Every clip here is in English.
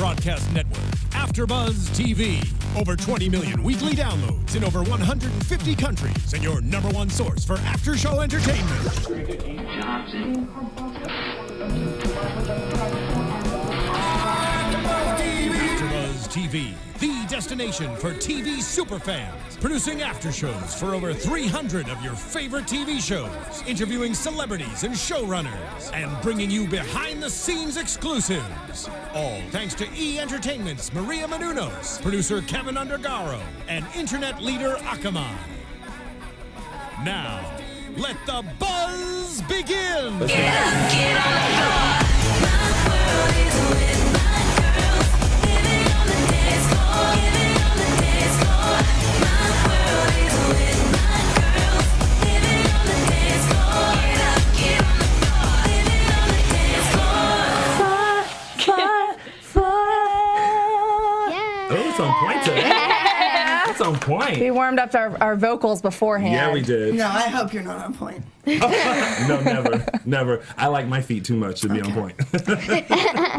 broadcast network, AfterBuzz TV. Over 20 million weekly downloads in over 150 countries, and your number one source for after-show entertainment. AfterBuzz TV, the destination for TV superfans. Producing after shows for over 300 of your favorite TV shows, interviewing celebrities and showrunners, and bringing you behind-the-scenes exclusives. All thanks to E! Entertainment's Maria Menounos, producer Kevin Undergaro, and internet leader Akamai. Now, let the buzz begin! Get up, get on the floor. My world is with my girls. Living on the dance floor. Living on the dance floor. My world is with my girls. Living on the dance floor. Get up, get on the floor. Living on the dance floor. Oh, it's on point today. It's on point. We warmed up our vocals beforehand. Yeah, we did. No, I hope you're not on point. No, never. I like my feet too much to be on point.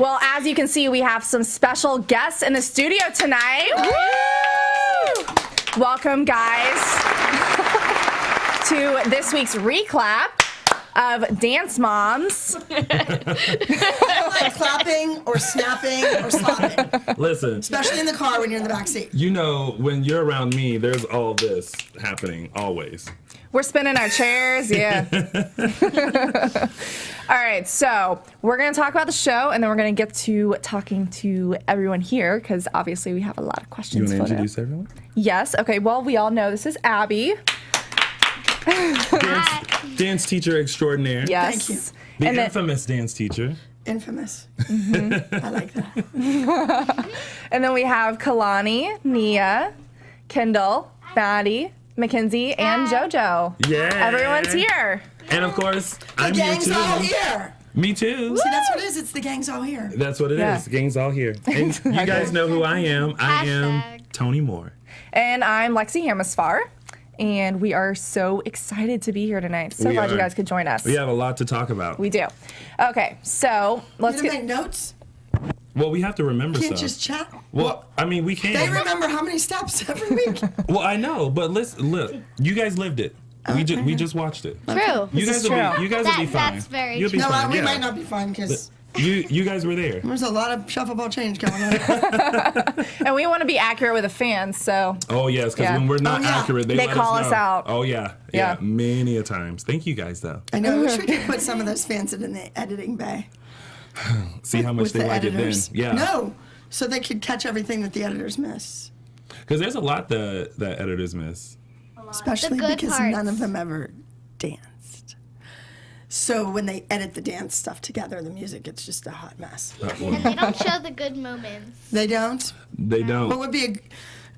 Well, as you can see, we have some special guests in the studio tonight. Woo! Welcome, guys, to this week's reclap of Dance Moms. Like clapping or snapping or slapping. Listen, Especially in the car when you're in the back seat. you know, when you're around me, there's all this happening always. We're spinning our chairs, yeah. All right, so we're going to talk about the show, and then we're going to get to talking to everyone here, because obviously we have a lot of You questions want to for them. introduce everyone? Yes, okay, well, we all know this is Abby. Dance teacher extraordinaire. Yes. Thank you. The And then- infamous dance teacher. Infamous. Mm-hmm. I like that. And then we have Kalani, Nia, Kendall, Maddie, Mackenzie, and JoJo. Yeah. Everyone's here. And of course, The I'm here gang's too. all here. Me too. See, that's what it is. It's the gang's all here. That's what it is. Yeah. Gang's all here. And you guys know who I am. I am Tony Moore. And I'm Lexi Hamasfar. And we are so excited to be here tonight. So We glad you are. guys could join us. We have a lot to talk about. We do. Okay, so let's You gonna get. make notes? Well, we have to remember Can't stuff. just chat. Well, I mean, we can. They remember how many steps every week. Well, I know, but listen, look, you guys lived it. We just watched it. True. You This guys is will true. be. You guys will be fine. That's very You'll be No, fine. we yeah. might not be fine because You guys were there. there's a lot of shuffleball change going on. And we want to be accurate with the fans, so. Oh yes, because Yeah. when we're not Oh, yeah. accurate, they They let call us us know. out. Oh yeah, Yeah. many a times. Thank you guys though. I know. I wish we could put some of those fans in the editing bay. See how much With they the like editors. it then. Yeah. No. So they could catch everything that the editors miss. Because there's a lot that editors miss. Especially The good because parts. none of them ever danced. So when they edit the dance stuff together, the music gets just a hot mess. And they don't show the good moments. They don't? They don't. What would be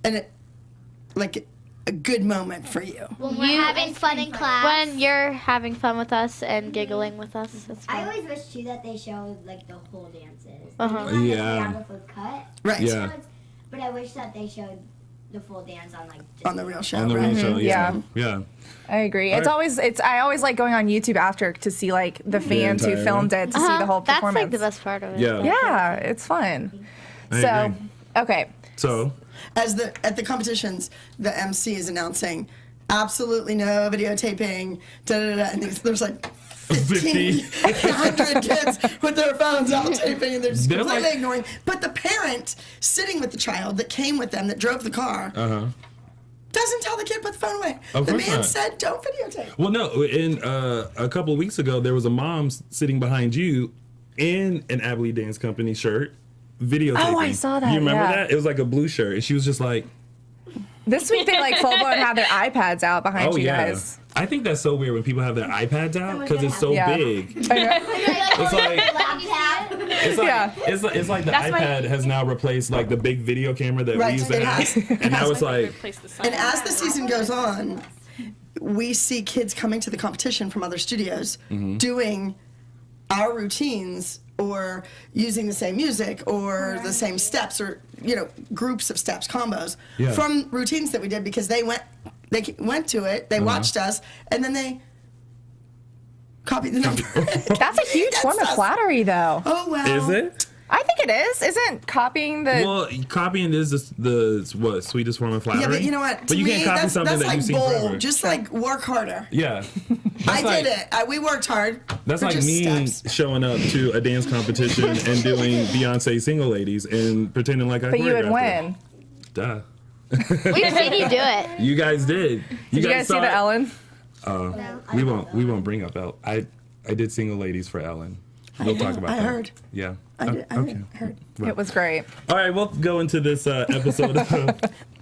a good moment for you? When we're having fun in class. When you're having fun with us and giggling with us, it's I fun. always wish too that they showed like the whole dances. Uh-huh. The ones that Yeah. they have with cut, Right. Yeah. but I wish that they showed the full dance on like just On the real show, On the right? real show, Yeah. yeah. I agree. All It's right. always I always like going on YouTube after to see like the fans who entire filmed it to see the whole That's performance. like the best part of it. Yeah. Yeah, it's fun. I So, agree. okay. So, At the competitions, the MC is announcing absolutely no videotaping, and there's like 1,500 kids with their phones out taping, and they're just They're completely like- ignoring. But the parent sitting with the child that came with them, that drove the car, doesn't tell the kid put the phone away. Of The course man not. said, "Don't videotape." Well, no. In a couple of weeks ago, there was a mom sitting behind you in an Abilene Dance Company shirt, videotaping. Oh, I saw that, You remember yeah. that? It was like a blue shirt, and she was just like, This week they like full blown had their iPads out behind "Oh you yeah." guys. I think that's so weird when people have their iPads out because it's so Yeah. big. It's like it's like the iPad has now replaced like the big video camera that we Right, used to it have, has. and now it's like, And as the season goes on, we see kids coming to the competition from other studios doing our routines or using the same music or the same steps or groups of steps, combos Yeah. from routines that we did because they went to it, they watched us, and then they copied the number. That's a huge form of flattery, though. Oh well. is it? I think it is. Isn't copying the... Well, copying is the sweetest form of flattery. Yeah, but you know what? But To you can't me, copy that's something that like you've seen bold. forever. Just like work harder. Yeah. I did it. We worked hard. That's for like just me steps. showing up to a dance competition and doing Beyonce Single Ladies and pretending like I But you would choreographed win. it. Duh. We've seen you do it. You guys did. Did you guys see saw the it? Ellen? We won't bring up Elle. I did Single Ladies for Ellen. We'll talk about I that. heard. Yeah. I Okay. heard. It was great. All right, we'll go into this episode of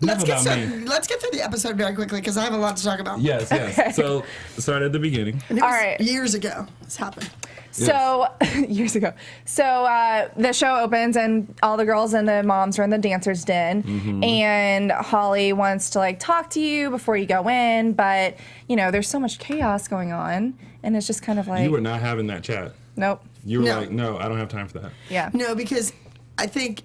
Enough About Me. Let's get through the episode very quickly because I have a lot to talk about. Yes. So start at the beginning. And it was All right. years ago this happened. So, years ago. So, the show opens and all the girls and the moms are in the dancer's den. Mm-hmm. And Holly wants to, like, talk to you before you go in. But, you know, there's so much chaos going on. And it's just kind of like, You were not having that chat. nope. You were No. like, no, I don't have time for that. Yeah. No, because I think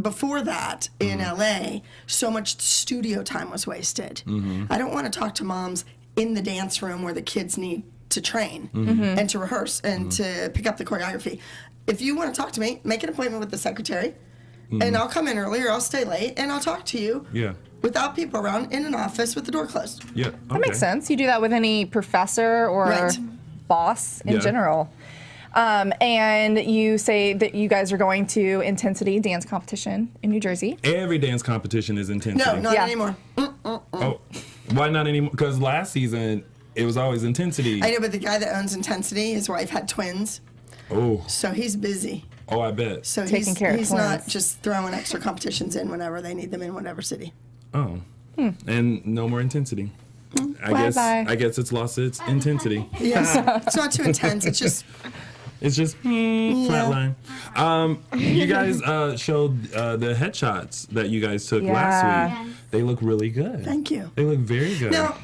before that in Mm-hmm. LA, so much studio time was wasted. Mm-hmm. I don't want to talk to moms in the dance room where the kids need to train Mm-hmm. and to rehearse and to pick up the choreography. If you want to talk to me, make an appointment with the secretary, and I'll come in early or I'll stay late and I'll talk to you Yeah. without people around in an office with the door closed. Yeah. That makes sense. You do that with any professor or Right. boss in Yeah. general. And you say that you guys are going to Intensity Dance Competition in New Jersey. Every dance competition is intensity. No, not Yeah. anymore. Oh, why not anymore? Because last season it was always intensity. I know, but the guy that owns Intensity, his wife had twins, Oh, so he's busy. I bet. So Taking he's, care of he's not twins. just throwing extra competitions in whenever they need them in whatever city. Oh, and no more intensity. Bye-bye. I guess it's lost its intensity. Yes, it's not too intense. It's just It's just flatline. You guys showed the headshots that you guys took Yeah. last week. They look really good. thank you. They look very good. Now,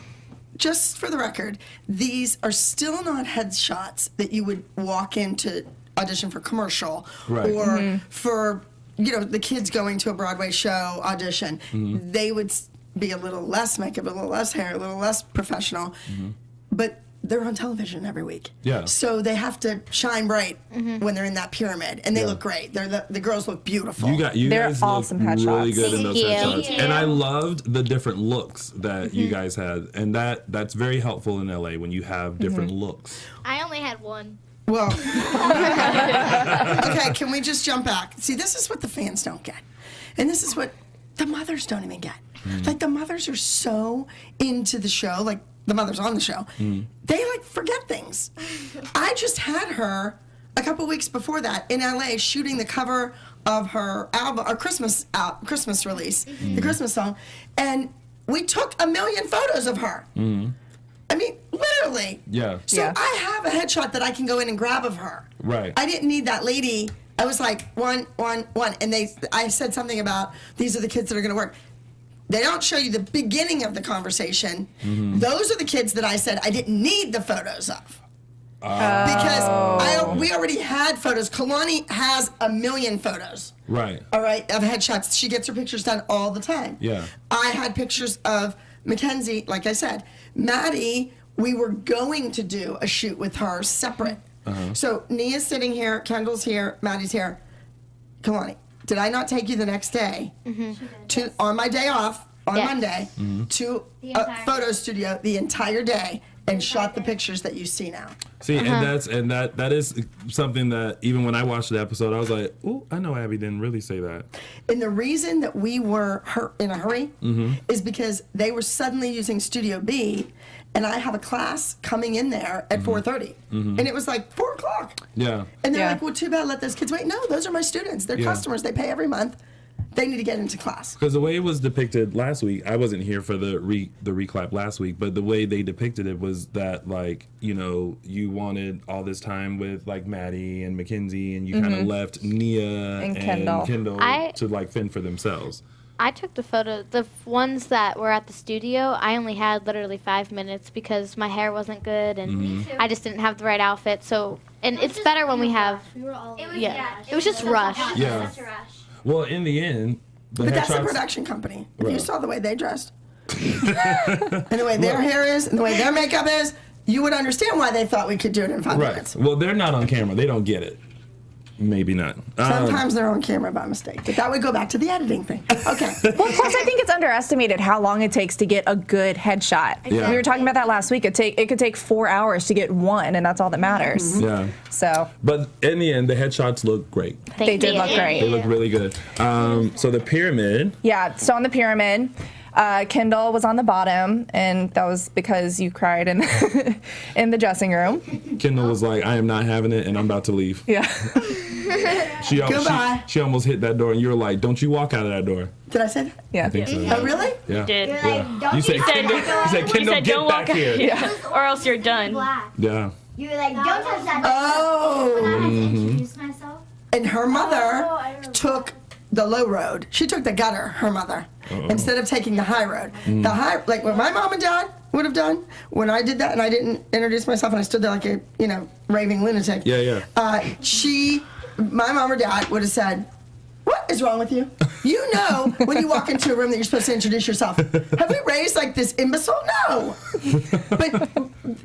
just for the record, these are still not headshots that you would walk into audition for commercial Right. or for the kids going to a Broadway show audition. Mm-hmm. They would be a little less makeup, a little less hair, a little less professional, but they're on television every week. Mm-hmm. Yeah. So they have to shine bright when they're in that pyramid, and they look great. The girls look beautiful. You They're guys awesome look really headshots. good in those Thank you. headshots. Thank you. And I loved the different looks that you guys had. And that's very helpful in LA when you have different looks. I only had one. Well, okay, can we just jump back? See, this is what the fans don't get. And this is what the mothers don't even get. Like, the mothers are so into the show, like the mothers on the show, they like forget things. I just had her a couple weeks before that in LA shooting the cover of her album, or Christmas release, the Christmas song, and we took 1 million photos of her. I mean, literally. Yeah. So Yeah. I have a headshot that I can go in and grab of her. Right. I didn't need that lady. I was like, one, and I said something about these are the kids that are going to work. They don't show you the beginning of the conversation. Those are the kids that I said I didn't need the photos of. Because we already had photos. Kalani has 1 million photos. Right. All right, of headshots. She gets her pictures done all the time. Yeah. I had pictures of Mackenzie, like I said. Maddie, we were going to do a shoot with her separate. So Nia's sitting here, Kendall's here, Maddie's here. Kalani, did I not take you the next day to on my day off on Yes. Monday to a photo studio the entire day and shot the pictures that you see now? See, and that is something that even when I watched the episode, I was like, "Ooh, I know Abby didn't really say that." And the reason that we were in a hurry is because they were suddenly using Studio B, and I have a class coming in there at 4:30, and it was like 4 o'clock. Yeah. And they're Yeah. like, "Well, too bad. Let those kids wait." No, those are my students. They're Yeah. customers. They pay every month. They need to get into class. Because the way it was depicted last week, I wasn't here for the reclap last week, but the way they depicted it was that, like, you wanted all this time with, like, Maddie and Mackenzie, and you kind of left Nia And and Kendall. to, like, fend for themselves. I took the photo. The ones that were at the studio, I only had literally 5 minutes because my hair wasn't good and I just didn't have the right outfit. So, and it's better when we have. We were all. It was just rushed. Yeah. Well, in the end, the But that's a headshots- production company. If you Right. saw the way they dressed, and the way their hair is, and the way their makeup is, you would understand why they thought we could do it in 5 Right. minutes. Well, they're not on camera. They don't get it. Maybe not. Sometimes they're on camera by mistake, but that would go back to the editing thing. Okay. Well, plus I think it's underestimated how long it takes to get a good headshot. Yeah. We were talking about that last week. It could take 4 hours to get one, and that's all that matters. Yeah. So But in the end, the headshots look great. they did look They great. look really good. So the pyramid. Yeah. So on the pyramid, Kendall was on the bottom, and that was because you cried in in the dressing room. Kendall was like, I am not having it, and I'm about to leave. Yeah. Goodbye. She almost hit that door, and you were like, don't you walk out of that door. Did I say that? Yeah. I think so. Oh, really? Yeah. Did. You're Yeah. like, don't You said, you Kendall, you said, You Kendall, said get don't back walk here. Yeah. Or else you're done. black. Yeah. You were like, don't touch that. Oh. I had to introduce myself. And her mother took the low road. She took the gutter, her mother, instead of taking the high road. The high, like what my mom and dad would have done when I did that and I didn't introduce myself and I stood there like a, raving lunatic. Yeah. My mom or dad would have said, what is wrong with you? You know when you walk into a room that you're supposed to introduce yourself. Have we raised like this imbecile? No. But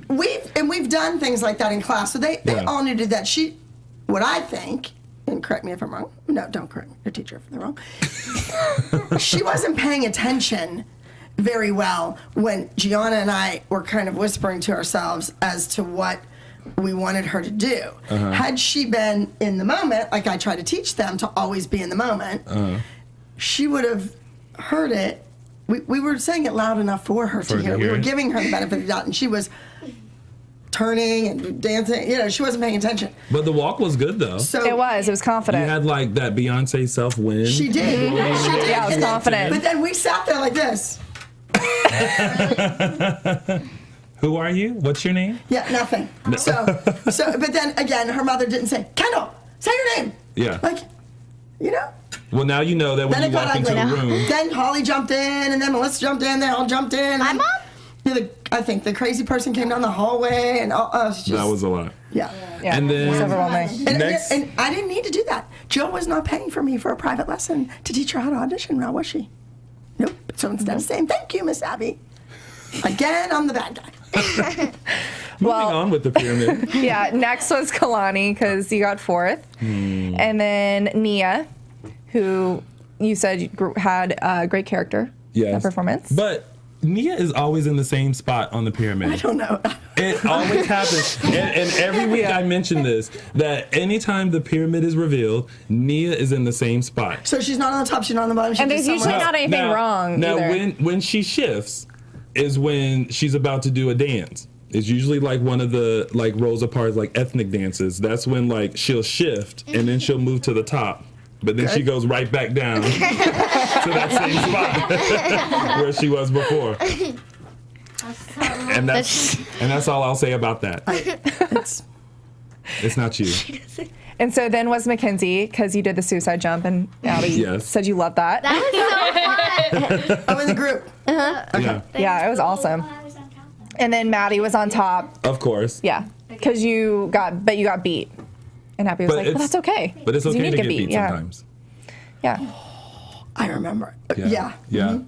we've done things like that in class. So they all knew to do that. What I think, and correct me if I'm wrong. No, don't correct your teacher if they're wrong. She wasn't paying attention very well when Gianna and I were kind of whispering to ourselves as to what we wanted her to do. Had she been in the moment, like I try to teach them to always be in the moment, she would have heard it. We were saying it loud enough for her to hear. We were giving her the benefit of the doubt, and she was turning and dancing. She wasn't paying attention. But the walk was good, though. So It was You confident. had like that Beyonce self-win. she did. She did. Yeah, I was And then- confident. But then we sat there like this. Who are you? What's your name? Yeah, nothing. So, but then again, her mother didn't say, Kendall, say your name. Yeah. Like, Well, now you know that when Then you it got walk into ugly. a room. Then Holly jumped in, and then Melissa jumped in. They all jumped in. My and mom? I think the crazy person came down the hallway, and it's just, That was a lot. yeah. Yeah. And then- it was overwhelming. And, Next- and I didn't need to do that. Jill was not paying for me for a private lesson to teach her how to audition, now was she? Nope. So instead of saying, thank you, Miss Abby, again, I'm the bad guy. Moving on with the pyramid. Yeah, next was Kalani because you got fourth. And then Nia, who you said had a great character. Yes. Performance. But Nia is always in the same spot on the pyramid. I don't know. It always happens. And every week I mention this, that anytime the pyramid is revealed, Nia is in the same spot. So she's not on the top, she's not on the bottom. She's And just there's somewhere usually else. not anything wrong Now, either. when she shifts is when she's about to do a dance. It's usually like one of the like Rosa Parks like ethnic dances. That's when like she'll shift and then she'll move to the top. But then she goes right back down to that same spot where she was before. And that's all I'll say about that. It's not you. And so then was Mackenzie because you did the suicide jump and Abby Yes. said you loved that. That was so fun. Oh, in the group. Yeah, Yeah, it was awesome. I was on top of And then Maddie was on top. of course. Yeah, because you got beat. And Abby was But like, well, it's- that's okay. But it's 'Cause you okay need to get beat Yeah. sometimes. Yeah. I remember. Yeah. Yeah.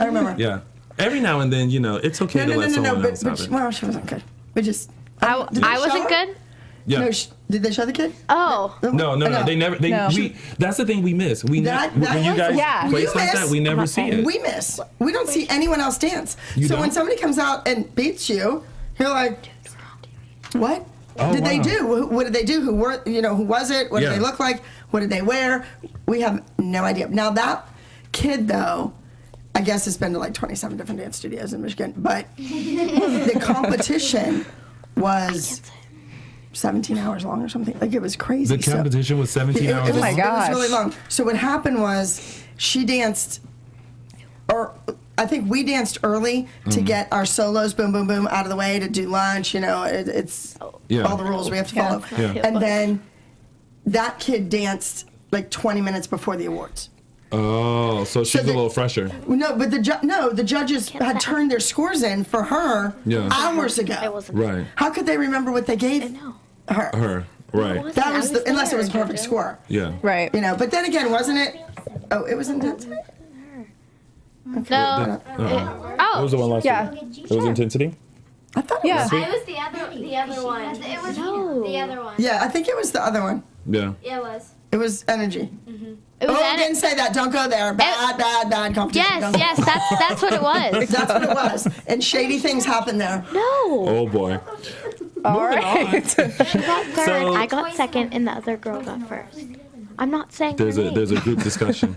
I remember. Yeah. Every now and then, it's okay to let someone else have it. Well, she wasn't good. We just. I Did they show wasn't her? good. Yeah. No, did they show the kid? Oh. No, they never. No. That's the thing we miss. We That when you guys Yeah. place You like miss. that, we never see it. We miss. We don't see anyone else dance. You So when don't? somebody comes out and beats you, you're like, what Oh, did they wow. do? What did they do? Who was it? What Yeah. did they look like? What did they wear? We have no idea. Now that kid, though, I guess has been to like 27 different dance studios in Michigan, but the competition was 17 hours long or something. Like, it was crazy. The competition was 17 hours It was, long? my gosh. It was really long. So what happened was she danced, or I think we danced early to get our solos, boom, boom, boom, out of the way to do lunch. It's Yeah. all the rules we have to follow. Yeah. And then that kid danced like 20 minutes before the awards. Oh, so she's a little fresher. No, but the judges had turned their scores in for her Yeah. hours ago. I wasn't. Right. How could they remember what they gave her? Her. Right. That was unless it was a perfect score. Yeah. Right. But then again, wasn't it? Oh, it was intensity. No. That was the Oh. one last Yeah. week. It was intensity? I thought it Yeah. was. it. I was the other one. It was No. the other one. Yeah, I think it was the other one. Yeah. Yeah, it was. It was energy. It was Didn't say that. Don't go there. Bad competition. Don't go Yes, that's what it was. That's what it was. And shady things happened there. No. Oh boy. All right. She got third. So- I got second, and the other girl got first. I'm not saying her name. There's a group discussion.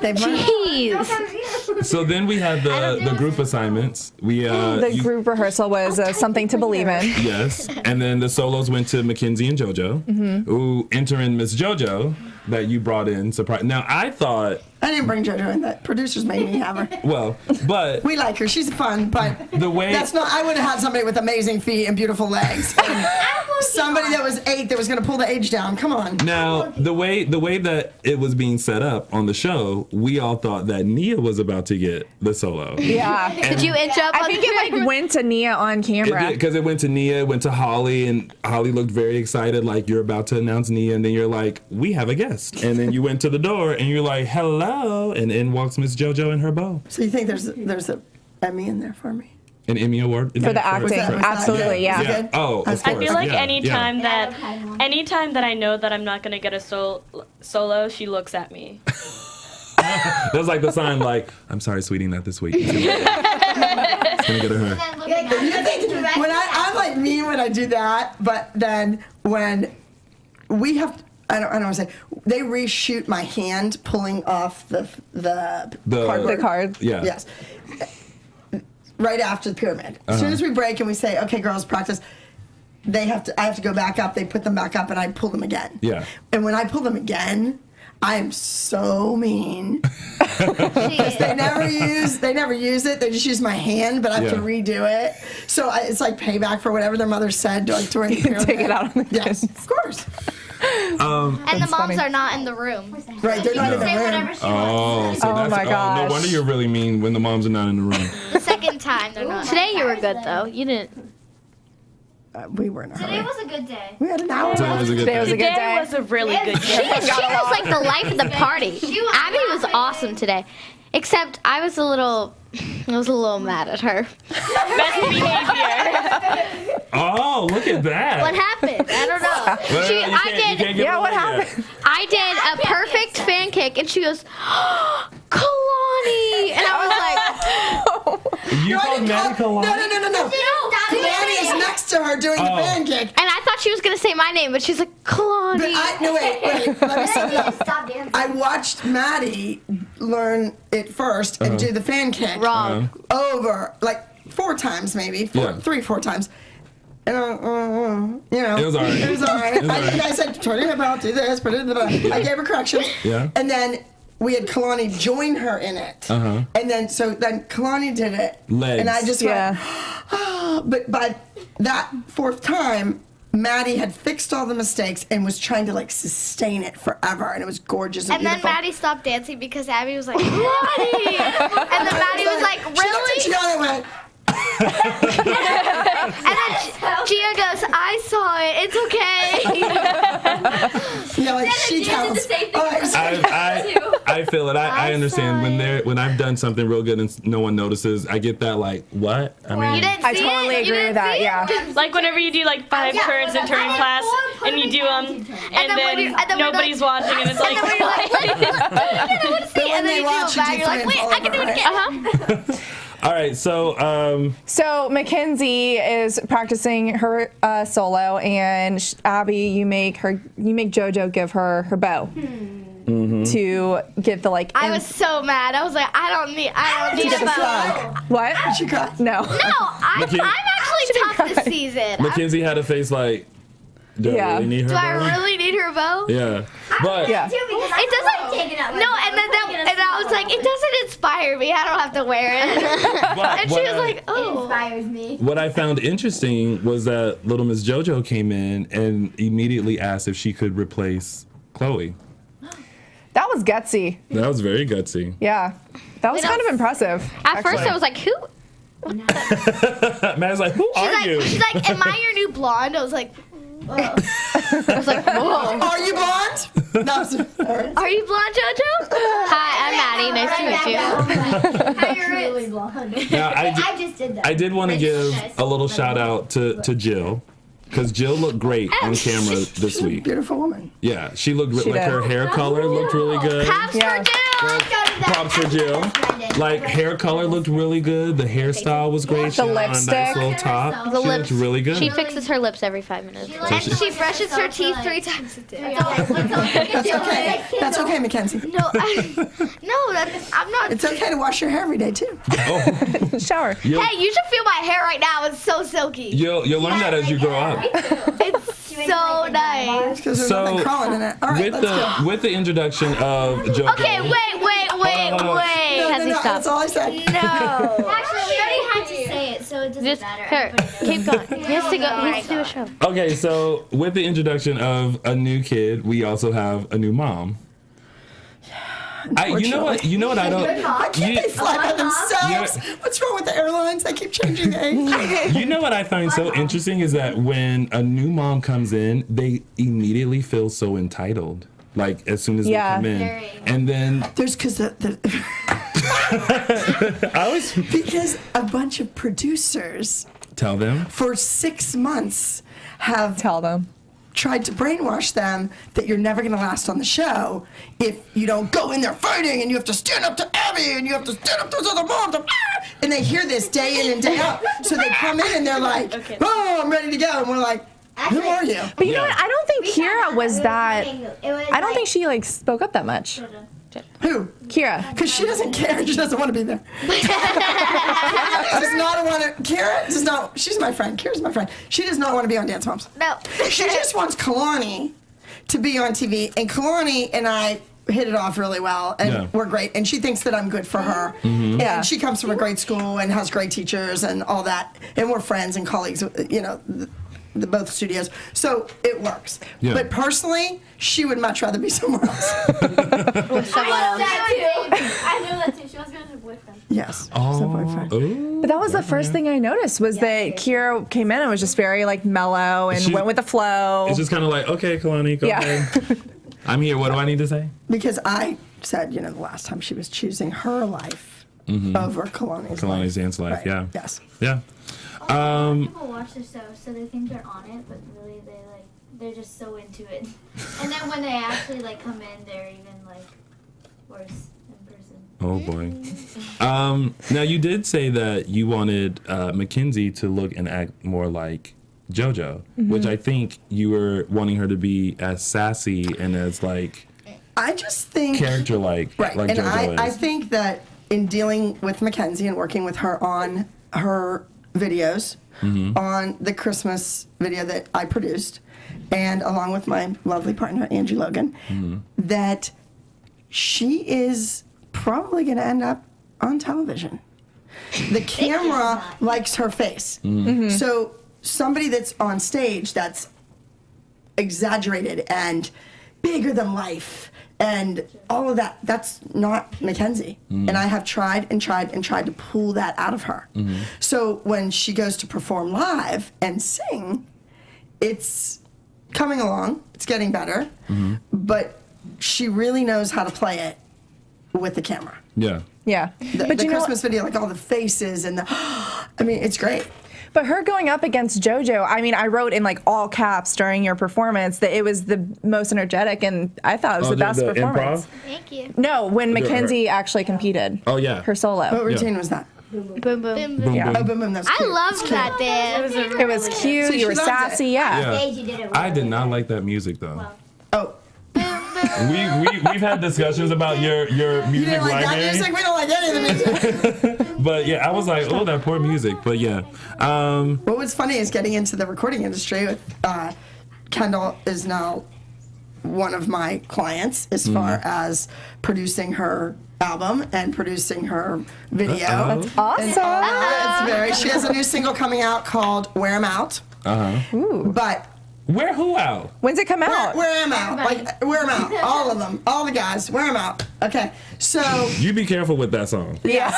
They've learned. Jeez. So then we had the group assignments. The group rehearsal was something to believe in. Yes, and then the solos went to Mackenzie and JoJo. Ooh, entering Miss JoJo that you brought in. Surprise. Now I thought, I didn't bring JoJo in. That producers made me have her. well, but We like her. She's fun, but the way that's not. I would have had somebody with amazing feet and beautiful legs. And somebody that was 8 that was going to pull the age down. Come on. now the way that it was being set up on the show, we all thought that Nia was about to get the solo. Yeah. Did you inch up? I on think the it like went to Nia on camera. Because it went to Nia, it went to Holly, and Holly looked very excited, like you're about to announce Nia, and then you're like, we have a guest. And then you went to the door, and you're like, hello, and in walks Miss JoJo and her bow. So you think there's a Emmy in there for me? An Emmy award? For the acting. Was that- Absolutely, yeah. Was it good? Oh, of That's course. good. I feel like yeah, anytime that I know that I'm not gonna get a solo, she looks at me. That's like the sign, like, I'm sorry, sweetie, not this week. It's gonna get to her. You think when I'm like me when I do that, but then when we have. I don't want to say they reshoot my hand pulling off the cardboard. The card. Yeah. Yes. Right after the pyramid. As soon as we break and we say, "Okay, girls, practice," I have to go back up. They put them back up, and I pull them again. Yeah. And when I pull them again, I am so mean. They never use it. They just use my hand, but I have to Yeah. redo it. So it's like payback for whatever their mother said during the pyramid. Take it out on the Yes, kids. of course. And the moms funny. are not in the room. Right, they're not in the Say room. whatever she wants. Oh, so Oh that's my no gosh. wonder you're really mean when the moms are not in the room. The second time they're not. Today you were good though. You didn't. We were in a Today hurry. was a good day. We had an hour. Today was a good Today was a day. good Today day. was a really good She day. was like the life of the party. Abby was awesome today, except I was a little mad at her. Best behavior. Oh, look at that. What happened? I don't know. Well, She, you I can't- you did. can't give Yeah, it what away yet. happened? I did a perfect fan kick, and she goes, Kalani, and I was You called Maddie Kalani? No. Kalani is next to her doing the Oh. pancake. like, and I thought she was gonna say my name, but she's like But Kalani. wait. Let me say that. Stop dancing. I watched Maddie learn it first and do the fan kick Wrong. over like 4 times, maybe Yeah. 3-4 times. And you know, It was all right. It was all right. It was all right. I said, turn it about, do this, put it in the. I gave her corrections. Yeah. And then we had Kalani join her in it. Uh-huh. And then Kalani did it. Legs. And I just Yeah. went, oh, but by that 4th time, Maddie had fixed all the mistakes and was trying to like sustain it forever, and it was gorgeous and And then beautiful. Maddie stopped dancing because Abby was like, Kalani! And then Maddie was like, She looked at really? Gianna and went, And then Gia goes, I saw it. It's okay. yeah, like she counts. All right, so- I feel it. I understand when I've done something real good and no one notices. I get that like what? I mean, You didn't see I totally it? You agree didn't with that, see it? yeah. Like whenever you do like 5 turns in turning class and you do them, and then when then you're- and then we're nobody's like- watching, and it's And then like, you're like, But when and then they you do watch, it you back. do You're like, fans wait, all I can do over, it again. all right. So So Mackenzie is practicing her solo, and Abby, you make JoJo give her bow to give the like. I was so mad. I was like, I don't need She a bow. cried. what? She cried. No. No, I'm Mackenzie- actually tough this season. Mackenzie had a face like, do I Yeah. really need her? Do I bow? really need her bow? Yeah, but Yeah. It doesn't. No, and I was like, it doesn't inspire me. I don't have to wear it. but And she was like, It oh. inspires me. what I found interesting was that little Miss JoJo came in and immediately asked if she could replace Chloe. That was gutsy. That was very gutsy. Yeah. That was kind of impressive. At first, actually. I was like, who? Matt's like, who are you? She's like, am I your new blonde? I was like, I was like, whoa. Are you blonde? No, sorry. are you blonde, JoJo? Hi, I'm Maddie. Nice to meet you. Really blonde. Now, I just did that. I did want to give a little shout out to Jill. Because Jill looked great on camera this week. Beautiful woman. Yeah, she looked She like did. her hair color looked really good. Yeah. Props for Jill. Like hair color looked really good. The hairstyle was great. She The had on a nice lipstick. little top. The She lips. looked really good. She fixes her lips every 5 minutes. And she brushes her teeth 3 times a day. That's okay. That's okay, Mackenzie. No, I'm not. It's okay to wash your hair every day too. Oh, Shower. you'll, Hey, you should feel my hair right now. It's so silky. you'll learn that as you grow up. It's so nice. Because there's So, nothing crawling in it. All right, let's go. With the introduction of JoJo. Okay, wait. No, Kenzie, no, stop. that's all I said. No. Actually, we already had to say it, so it doesn't Just matter. her. Keep going. He has to go. He has to do a show. Okay, so with the introduction of a new kid, we also have a new mom. You know what I don't. Why can't they fly by themselves? What's wrong with the airlines? They keep changing the age. You know what I find so interesting is that when a new mom comes in, they immediately feel so entitled. Like as soon as they come in, and then There's because because a bunch of producers tell them. for 6 months have Tell them. tried to brainwash them that you're never going to last on the show if you don't go in there fighting and you have to stand up to Abby and you have to stand up to those other moms. And they hear this day in and day out. So they come in and they're like, oh, I'm ready to go. And we're like, who are you? But you know what? I don't think Kira was that. I don't think she like spoke up that much. Who? Kira. Because she doesn't care. She doesn't want to be there. Kira does not want to. Kira does not. She's my friend. Kira's my friend. She does not want to be on Dance Moms. No. She just wants Kalani to be on TV, and Kalani and I hit it off really well, and we're great. And she thinks that I'm good for her. Yeah. And she comes from a great school and has great teachers and all that, and we're friends and colleagues. You know. The both studios, so it works. Yeah. But personally, she would much rather be somewhere else. I knew that too. She wants to go to her boyfriend. Yes, she's a boyfriend. Ooh. But that was the first thing I noticed was that Kira came in and was just very like mellow and went with the flow. It's just kind of like, okay, Kalani, go ahead. I'm here. What do I need to say? Because I said, the last time she was choosing her life over Kalani's life. Dance life. Right. Yeah. Yes. Yeah. People watch the show, so they think they're on it, but really they're just so into it. And then when they actually come in, they're even worse in person. Oh boy. Now you did say that you wanted Mackenzie to look and act more like JoJo, which I think you were wanting her to be as sassy and as I just think character like and JoJo is. I think that in dealing with Mackenzie and working with her on her videos, on the Christmas video that I produced, and along with my lovely partner Angie Logan, that she is probably going to end up on television. The camera likes her face. So somebody that's on stage that's exaggerated and bigger than life and all of that, that's not Mackenzie. And I have tried and tried and tried to pull that out of her. So when she goes to perform live and sing, it's coming along, it's getting better, but she really knows how to play it with the camera. Yeah. Yeah. The Christmas video, all the faces and it's great. But her going up against JoJo, I wrote in all caps during your performance that it was the most energetic, and I thought it was the best performance. Improv? Thank you. No, when Mackenzie actually competed. Oh yeah. Her solo. What routine was that? Boom, boom. Yeah. Oh, boom, boom, that's I cute. loved that dance. It was cute. So you she were loved sassy. it. Yeah. Stage, you did it I did not like that music though. Oh, We've had discussions about your you music didn't like that library. music? We don't like any of the music. But yeah, I was like, oh, that poor music. But yeah. What was funny is getting into the recording industry with Kendall is now one of my clients as far as producing her album and producing her video. That's Awesome. She has a new single coming out called Wear 'Em Out. But Where who out? When's it come out? wear 'em out. Wear 'em out. All of them. All the guys. Wear 'em out. Okay. So, You be careful with that song. yes.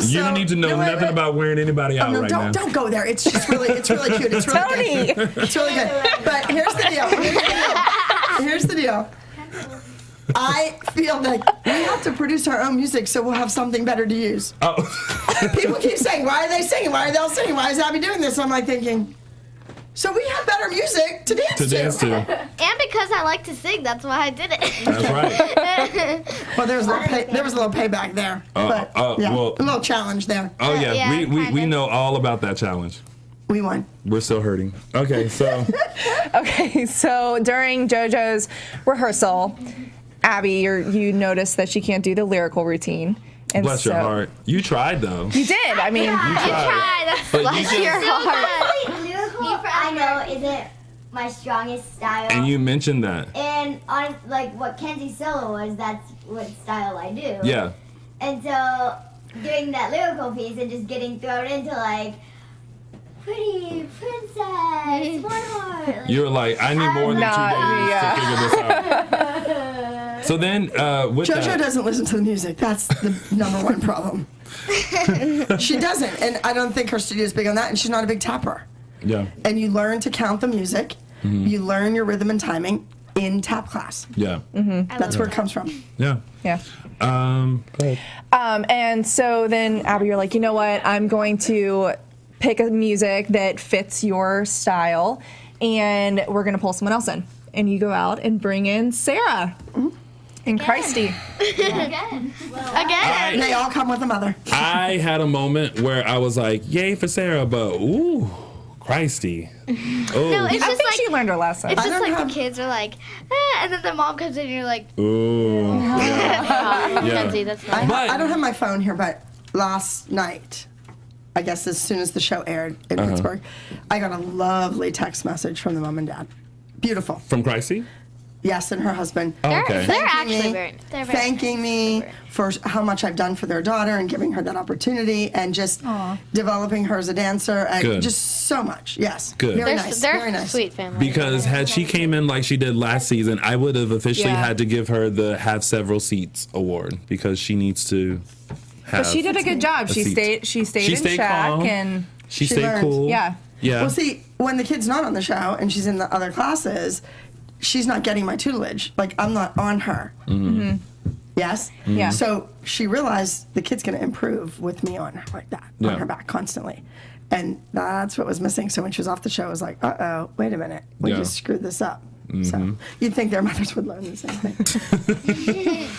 You don't need to know wait, nothing wait. about wearing anybody out No, right don't now. go there. It's just really cute. It's really Tony. good. It's really good. But here's the deal. Here's the deal. I feel like we have to produce our own music so we'll have something better to use. Oh. People keep saying, why are they singing? Why are they all singing? Why is Abby doing this? I'm thinking, So we have better music to dance to. And because I like to sing, that's why I did it. That's right. Well, there was a little payback there. But, yeah, well- a little challenge there. Oh yeah, Yeah, we kinda. know all about that challenge. We won. We're still hurting. Okay, so Okay, so during JoJo's rehearsal, Abby, you noticed that she can't do the lyrical routine. And bless your heart. You tried though. You did. I mean, But you Bless just- your heart. Lyrical, I know, isn't my strongest style. And you mentioned that. And on like what Kenzie's solo was, that's what style I do. Yeah. And so doing that lyrical piece and just getting thrown into like pretty princess, one heart. Like, You were like, I need more than 2 days to figure this out. So then, with JoJo that, doesn't listen to the music. That's the number one problem. She doesn't, and I don't think her studio is big on that. And she's not a big tapper. yeah, And you learn to count the music. You learn your rhythm and timing in tap class. yeah, That's where it comes from. yeah. yeah. Go ahead. And so then, Abby, you're like, you know what? I'm going to pick a music that fits your style, and we're going to pull someone else in. And you go out and bring in Sarah and Christy. again. Again. They all come with a mother. I had a moment where I was like, yay for Sarah, but ooh, Christy. Oh, No, it's I just think like she learned her lesson. it's I just don't like have- the kids are like, and then the mom comes in and you're like, ooh. Yeah. Kenzie, that's not. But- I don't have my phone here, but last night, I guess as soon as the show aired in Pittsburgh, I got a lovely text message from the mom and dad. Beautiful. From Christy? Yes, and her husband. Oh, okay. they're Thanking actually me- very thanking me for how much I've done for their daughter and giving her that opportunity and just developing her as a dancer and Good. just so much. Yes. Good. Very They're, nice. they're Very nice. sweet family. Because had she came in like she did last season, I would have officially Yeah. had to give her the Have Several Seats award because she needs to have. But she did a good job. She seat. stayed. She stayed in stayed shack calm. and She She stayed learned. cool. yeah. Yeah. Well, see, when the kid's not on the show and she's in the other classes, she's not getting my tutelage. Like, I'm not on her. Mm-hmm. Yes? Yeah. So she realized the kid's going to improve with me on her like that, Yeah. on her back constantly. And that's what was missing. So when she was off the show, I was like, uh-oh, wait a minute. We Yeah. just screwed this up. Mm-hmm. So you'd think their mothers would learn the same thing.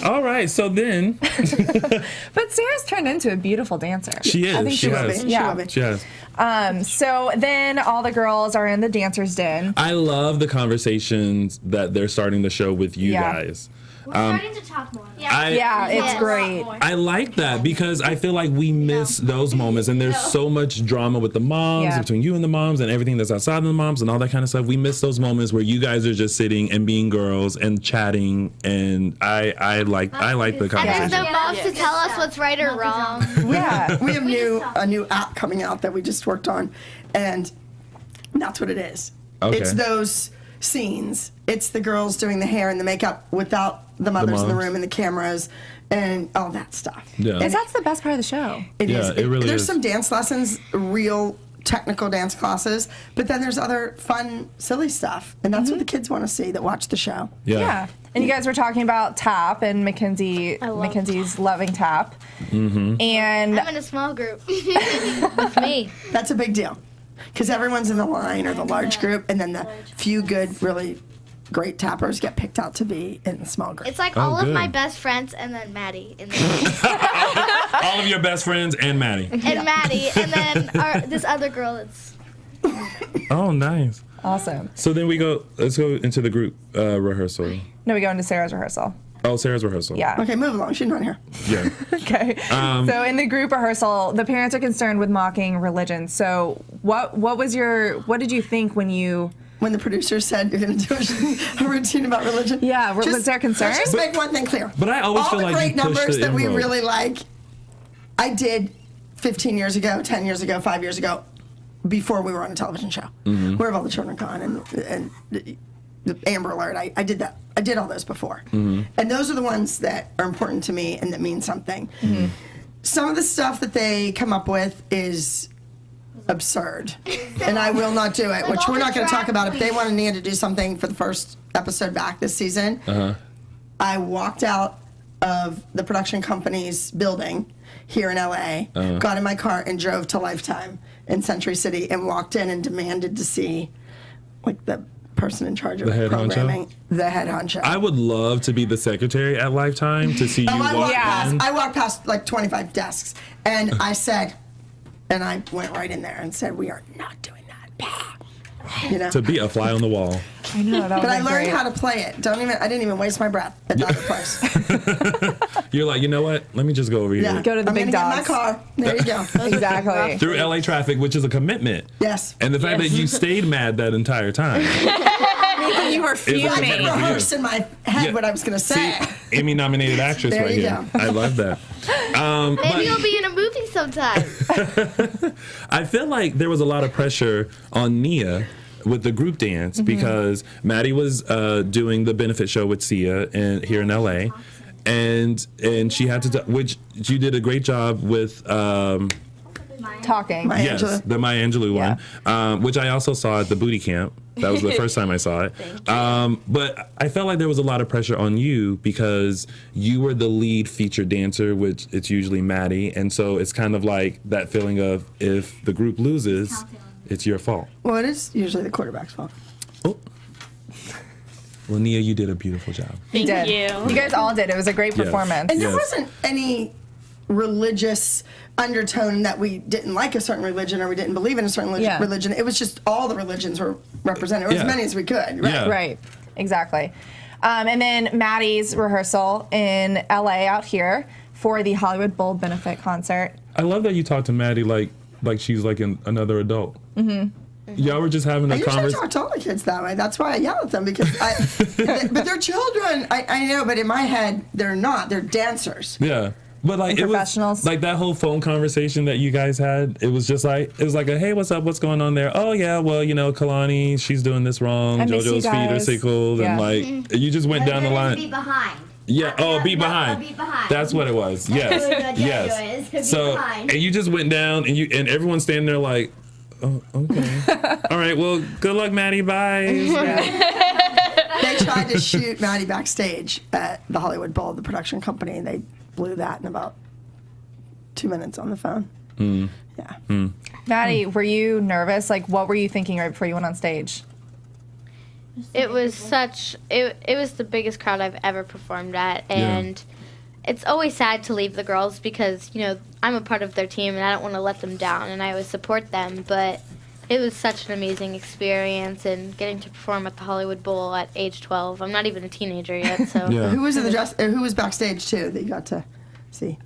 All right. So then But Sarah's turned into a beautiful dancer. she is. I think she will has. be. Yeah. She will be. She has. So then all the girls are in the dancers' den. I love the conversations that they're starting the show with you Yeah. guys. We're starting to talk more. Yeah, it's Yes. great. I like that because I feel like we miss those moments, and there's so much drama with the moms Yeah. between you and the moms, and everything that's outside of the moms, and all that kind of stuff. We miss those moments where you guys are just sitting and being girls and chatting, and I like the and there's conversation. no moms to tell us what's right or wrong. Yeah. We have a new app coming out that we just worked on, and that's what it is. Okay. It's those scenes. It's the girls doing the hair and the makeup without the mothers in the moms. room and the cameras and all that stuff. Yeah. Because that's the best part of the show. It Yeah, is. it really There's is. some dance lessons, real technical dance classes, but then there's other fun, silly stuff, and that's what the kids want to see that watch the show. Yeah. And you guys were talking about tap and Mackenzie's loving tap. Mm-hmm. And I'm in a small group. With me. That's a big deal because everyone's in the line or the large group, and then the few good, really great tappers get picked out to be in the small group. It's like Oh, all of my good. best friends and then Maddie in the All of your best friends and Maddie. and Maddie and then this other girl that's Oh, nice. awesome. So then let's go into the group rehearsal. No, we go into Sarah's rehearsal. Oh, Sarah's rehearsal. Yeah. Okay, move along. She's not here. Yeah. Okay. So in the group rehearsal, the parents are concerned with mocking religion. So what did you think when you When the producer said you're going to do a routine about religion. Yeah, was there concern? Let's just make one thing clear. But I always all feel the like great you push numbers the that we envelope. really like, I did 15 years ago, 10 years ago, 5 years ago, before we were on a television show. Mm-hmm. Where have all the children gone? And the Amber Alert. I did that. I did all those before. Mm-hmm. And those are the ones that are important to me and that mean something. Mm-hmm. Some of the stuff that they come up with is absurd. And I will not do it, which we're not going to talk about. If they wanted Nia to do something for the first episode back this season, I walked out of the production company's building here in LA, got in my car and drove to Lifetime in Century City and walked in and demanded to see like the person in charge of The head honcho? programming, the head honcho. I would love to be the secretary at Lifetime to see you walk in. I walked past like 25 desks, and I said, and I went right in there and said, "We are not doing that." You know. To be a fly on the wall. I know that. But I learned how to play it. I didn't even waste my breath at the other place. You're like, you know what? Let me just go over here. Yeah. Go to the I'm big gonna dogs. get my car. There you go. Exactly. Through LA traffic, which is a commitment. Yes. And the fact that you stayed mad that entire time. You were I fuming. could rehearse in my head what I was going to say. See, Emmy nominated actress There right you here. go. I love that. Maybe you'll be in a movie sometime. I feel like there was a lot of pressure on Nia with the group dance because Maddie was doing the benefit show with Sia here in LA, and she had to, which you did a great job with. Talking. Maya Yes, Angelou. the Maya Angelou one, which I also saw at the booty camp. That was the first time I saw it. But I felt like there was a lot of pressure on you because you were the lead featured dancer, which it's usually Maddie. And so it's kind of like that feeling of if the group loses, it's your fault. Well, it is usually the quarterback's fault. Oh. Well, Nia, you did a beautiful job. Thank Thank you. you. You guys all did. It was a great Yes. performance. And there Yes. wasn't any religious undertone that we didn't like a certain religion or we didn't believe in a certain Yeah. religion. It was just all the religions were represented, or Yeah. as many as we could. Right? Yeah. Right. Exactly. And then Maddie's rehearsal in LA out here for the Hollywood Bowl benefit concert. I love that you talk to Maddie like she's like another adult. Mm-hmm. Y'all were just having I a usually conversation. talk to all the kids that way. That's why I yell at them because but they're children. I know, but in my head, they're not. They're dancers. Yeah. But like And it was professionals. like that whole phone conversation that you guys had. It was just like a hey, what's up? What's going on there? Oh yeah, well Kalani, she's doing this wrong. I miss you JoJo's feet are guys. sickled, Yeah. and like you just went down the line. behind. Yeah. Oh, be No, behind. be behind. That's what it was. Yes. what JoJo is, Yes. be So behind. and you just went down and everyone's standing there like, oh, okay. All right. Well, good luck, Maddie. Bye. They tried to shoot Maddie backstage at the Hollywood Bowl, the production company, and they blew that in about 2 minutes on the phone. Yeah. Maddie, were you nervous? Like, what were you thinking right before you went on stage? It was it was the biggest crowd I've ever performed at, and it's always sad to leave the girls because, I'm a part of their team and I don't want to let them down and I always support them, but it was such an amazing experience and getting to perform at the Hollywood Bowl at age 12. I'm not even a teenager yet, so. Yeah. Who was in the dress? Who was backstage too that you got to see?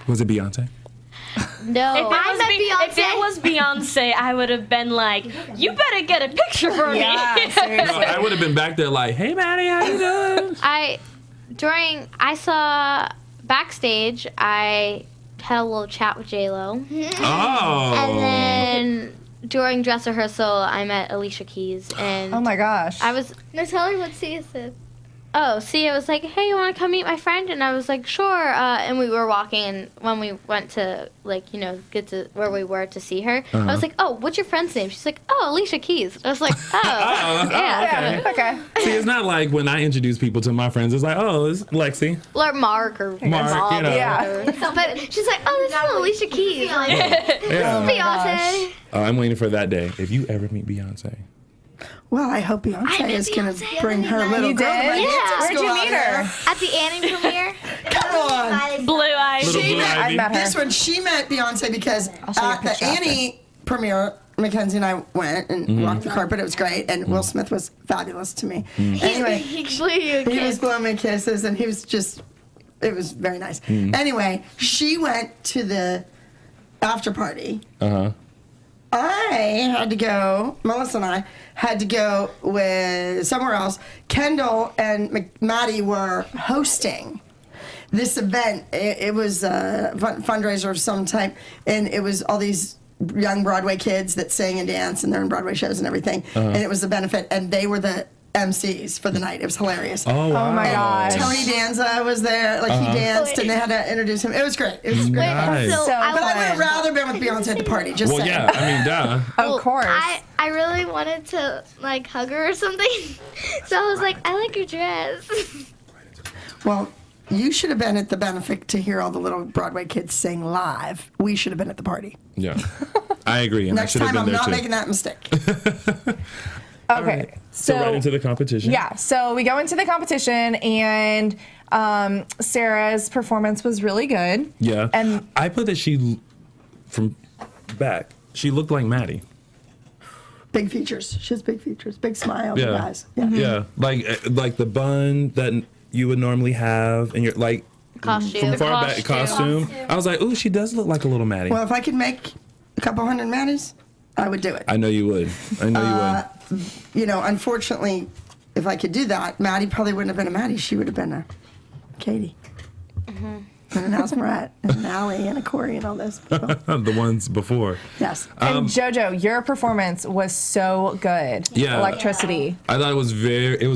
Was it Beyonce? No. If it was Beyonce, I would have been like, you better get a picture for me. Yeah, No, seriously. I would have been back there like, hey, Maddie, how you doing? I saw backstage, I had a little chat with J-Lo. Oh. And then during dress rehearsal, I met Alicia Keys, and Oh my gosh. No, tell her what Sia said. Oh, Sia was like, hey, you want to come meet my friend? And I was like, sure. And we were walking, and when we went to, get to where we were to see her, I was like, oh, what's your friend's name? She's like, oh, Alicia Keys. I was like, oh, yeah. Okay. See, it's not like when I introduce people to my friends, it's like, oh, it's Lexi. Or Mark or Mark, Bob. Yeah. But she's like, oh, this is Alicia Keys. I'm like, Yeah. Beyonce. I'm waiting for that day. If you ever meet Beyonce. Well, I hope Beyonce is going to bring her little You girl to did? my Yeah. dancing Where'd school you out meet here. her? At the Annie premiere. Come on. Blue eyes. Little She Blue met- Ivy. I met her. This one, she met Beyonce because show you a at the picture after. Annie premiere, Mackenzie and I went and walked the carpet. It was great, and Will Smith was fabulous to me. Anyway, He blew you a he was kiss. blowing me kisses, and he was just, it was very nice. Anyway, she went to the after party. Uh-huh. I had to go, Melissa and I had to go with somewhere else. Kendall and Maddie were hosting this event. It was a fundraiser of some type, and it was all these young Broadway kids that sing and dance, and they're in Broadway shows and everything. And it was a benefit, and they were the MCs for the night. It was hilarious. Oh, wow. Oh my gosh. Tony Danza was there, like he danced, and they had to introduce him. It was great. It was great. Nice. So So I But I would have fun. rather been with Beyonce at the party. Just Well, saying. yeah, I mean, duh. Of course. I really wanted to hug her or something. So I was like, I like your dress. Well, you should have been at the benefit to hear all the little Broadway kids sing live. We should have been at the party. Yeah. I agree. And Next I should have time, been I'm there not too. making that mistake. Okay. So right into the competition. Yeah, so we go into the competition, and Sarah's performance was really good. Yeah. And I put that from back, she looked like Maddie. Big features. She has big features. Big smile. Big Yeah. eyes. Yeah. Yeah. Like the bun that you would normally have, and you're like Costume. from far back costume. I was like, ooh, she does look like a little Maddie. Well, if I could make a couple hundred Maddies, I would do it. I know you would. I know you would. You know, unfortunately, if I could do that, Maddie probably wouldn't have been a Maddie. She would have been a Katie. And an Asmarat, and an Allie, and a Corey, and all those people. The ones before. Yes. and JoJo, your performance was so good. Yeah. Electricity. I thought it was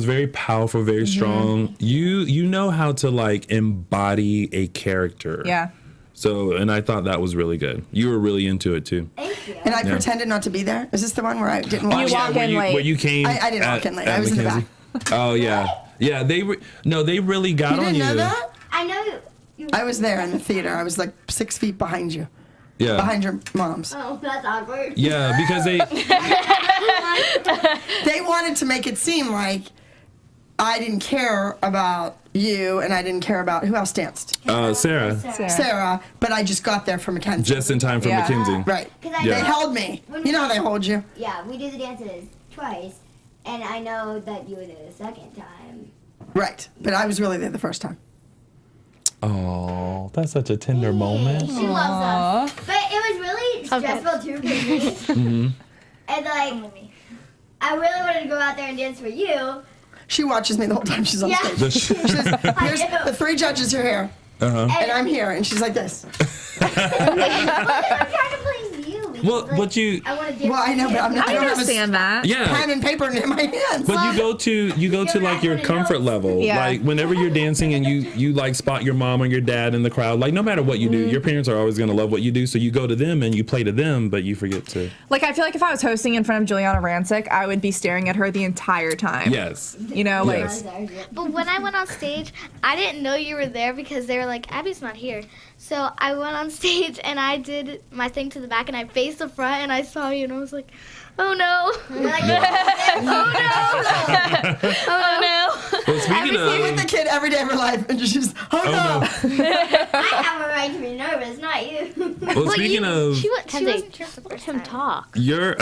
very powerful, very Mm-hmm. strong. You know how to like embody a character. Yeah. So, and I thought that was really good. You were really into it too. Thank you. And I pretended not to be there. Is this the one where I didn't watch? You walk in late. Where you came. I didn't walk in late. I was in the Mackenzie. Oh yeah, yeah. They really got You on didn't you. know that? I know you. I was there in the theater. I was like 6 feet behind you, Yeah. behind your mom's. Oh, that's awkward. Yeah, because They wanted to make it seem like I didn't care about you, and I didn't care about who else danced. Sarah, Sarah, but I just got there for Mackenzie. just in time for Yeah. Mackenzie. Right. Because I Yeah. They held me. You know how they hold you. Yeah, we do the dances twice, and I know that you were there the second time. Right. But I was really there the first time. Oh, that's such a tender moment. She loves us. But it was really stressful too for me. Mm-hmm. And like, I really wanted to go out there and dance for you. She watches me the whole time she's on Yeah. stage. She says, here's the 3 judges are here, Uh-huh. and I'm here, and she's like this. I'm trying to please you. because, Well, like, but you, I want to dance Well, I know, for but I'm you. not. I I don't have a understand that. yeah. pen and paper in my hands. But you go to like your comfort level. Yeah. Like whenever you're dancing and you like spot your mom or your dad in the crowd, like no matter what you do, your parents are always gonna love what you do. So you go to them and you play to them, but you forget to. Like, I feel like if I was hosting in front of Juliana Rancic, I would be staring at her the entire time. Yes. You know, like, Yes. But when I went on stage, I didn't know you were there because they were like, Abby's not here. So I went on stage and I did my thing to the back and I faced the front and I saw you and I was like, oh no. You're like, Oh no. Well, speaking I'm with of, the kid every day of her life, and she's, oh no. I have a right to be nervous, not you. well, speaking of She Kenzie, wasn't here the first time. Talk. your